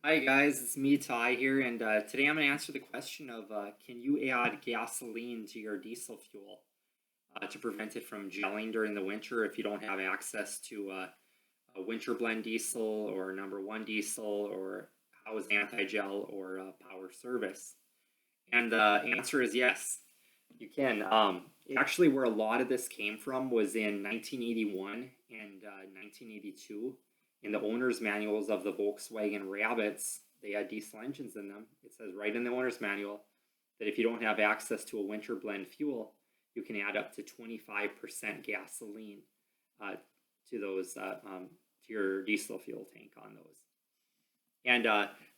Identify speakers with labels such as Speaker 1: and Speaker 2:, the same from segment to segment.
Speaker 1: Hi guys, it's me Ty here, and today I'm going to answer the question of can you add gasoline to your diesel fuel to prevent it from gelling during the winter if you don't have access to a winter blend diesel or number one diesel or house anti-gel or power service? And the answer is yes, you can. Actually, where a lot of this came from was in 1981 and 1982. In the owner's manuals of the Volkswagen Rabbits, they had diesel engines in them. It says right in the owner's manual that if you don't have access to a winter blend fuel, you can add up to 25% gasoline to those to your diesel fuel tank on those. And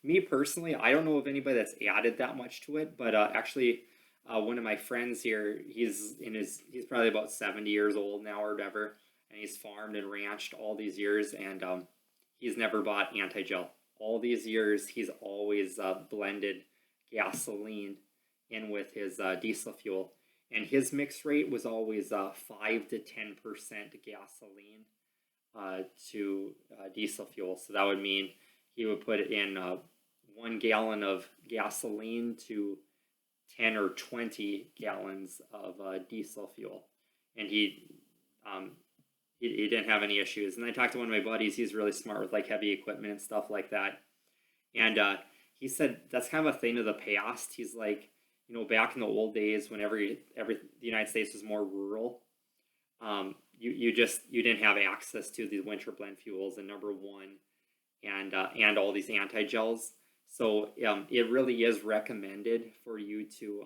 Speaker 1: me personally, I don't know of anybody that's added that much to it, but actually, one of my friends here, he's probably about 70 years old now or whatever, and he's farmed and ranched all these years, and he's never bought anti-gel. All these years, he's always blended gasoline in with his diesel fuel, and his mix rate was always 5 to 10% gasoline to diesel fuel. So that would mean he would put in 1 gallon of gasoline to 10 or 20 gallons of diesel fuel, and he didn't have any issues. And I talked to one of my buddies. He's really smart with like heavy equipment and stuff like that. And he said that's kind of a thing of the past. He's like, back in the old days, when the United States was more rural, you didn't have access to the winter blend fuels and number one, and all these anti-gels. So it really is recommended for you to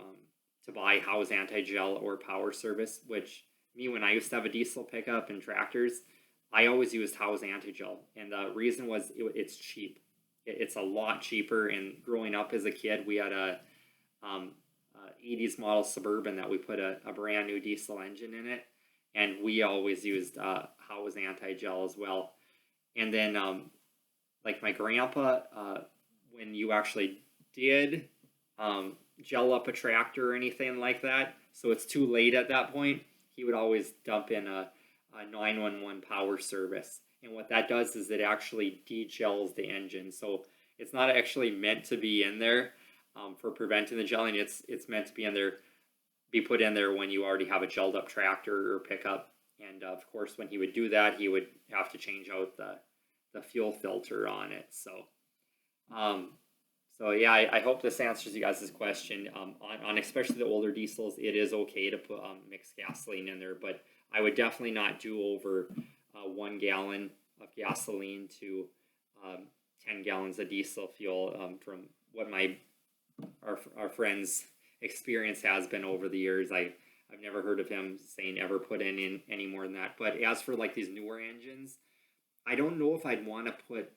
Speaker 1: buy house anti-gel or power service, which me, when I used to have a diesel pickup and tractors, I always used house anti-gel. And the reason was it's cheap. It's a lot cheaper. And growing up as a kid, we had a 80s model Suburban that we put a brand new diesel engine in it. And we always used house anti-gel as well. And then like my grandpa, when you actually did gel up a tractor or anything like that, so it's too late at that point, he would always dump in a 911 power service. And what that does is it actually degels the engine. So it's not actually meant to be in there for preventing the gelling. It's meant to be put in there when you already have a gelled up tractor or pickup. And of course, when he would do that, he would have to change out the fuel filter on it. So yeah, I hope this answers you guys' question. On especially the older diesels, it is okay to put mixed gasoline in there, but I would definitely not do over 1 gallon of gasoline to 10 gallons of diesel fuel. From what our friend's experience has been over the years, I've never heard of him saying ever put in any more than that. But as for like these newer engines, I don't know if I'd want to put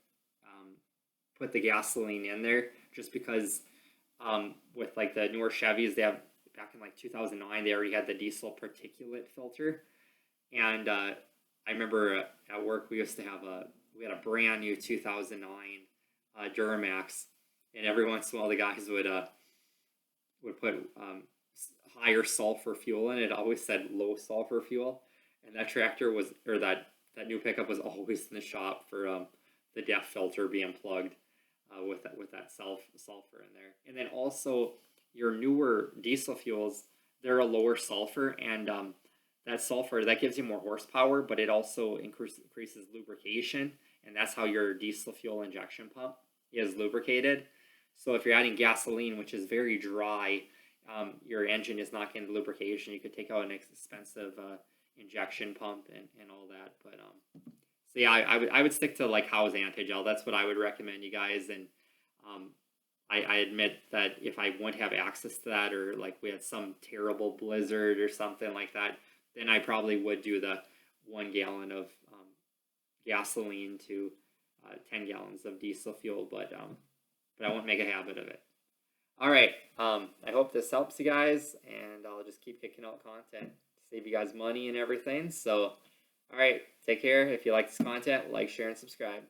Speaker 1: the gasoline in there, just because with like the newer Chevys, they have, back in like 2009, they already had the diesel particulate filter. And I remember at work we used to have we had a brand new 2009 Duramax, and every once in a while the guys would put higher sulfur fuel in it. It always said low sulfur fuel, and that tractor was, or that new pickup was always in the shop for the DEF filter being plugged with that sulfur in there. And then also your newer diesel fuels, they're a lower sulfur, and that sulfur, that gives you more horsepower, but it also increases lubrication, and that's how your diesel fuel injection pump is lubricated. So if you're adding gasoline, which is very dry, your engine is not getting lubrication. You could take out an expensive injection pump and all that. But so yeah, I would stick to like house anti-gel. That's what I would recommend you guys. And I admit that if I wouldn't have access to that, or like we had some terrible blizzard or something like that, then I probably would do the 1 gallon of gasoline to 10 gallons of diesel fuel. But I won't make a habit of it. All right. I hope this helps you guys, and I'll just keep kicking out content, save you guys money and everything. So, all right, take care. If you like this content, like, share, and subscribe.